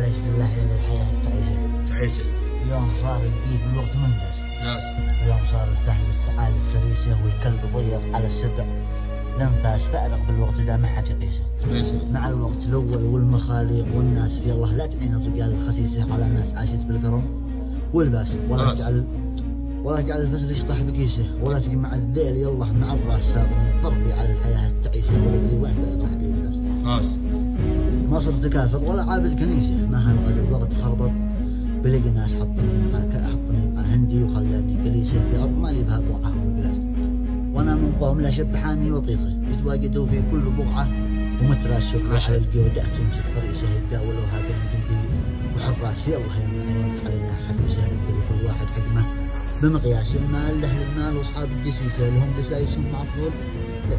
تعيش بالله إلى الحياة تعيسه. اليوم صار الجيل بالوقت مندس. ناس. اليوم صار الفهد الثعالب فريسة والكلب ضيق على السبع. الانفاس فارغ بالوقت ده ما حد يقيسه. مع الوقت الاول والمخاليق والناس في الله لا تعين الرجال الخسيسه على ناس عايشت بالكرم والباس ولا تجعل الفسل يشطح بكيسه ولا تجي مع الذيل يلا مع الراس ساقني طرفي على الحياه التعيسه ولا تدري وين بيطرح بيه الناس. ما صرت كافر ولا عابد كنيسه ما هالقد الوقت خربط بلقي الناس حطني مع هندي وخلاني كليسه في ارض ما لي بها بقعه وقلاس. وانا من قوم لا شب حامي وطيخه يتواجدوا في كل بقعه ومتراس شكر على الجودة تنشد قريسه يتداولوها بين جندي وحراس في الله يمنعون علينا حديثه كل واحد حكمه بمقياس المال لاهل المال واصحاب الدسيسه لهم دسايسهم معفول لا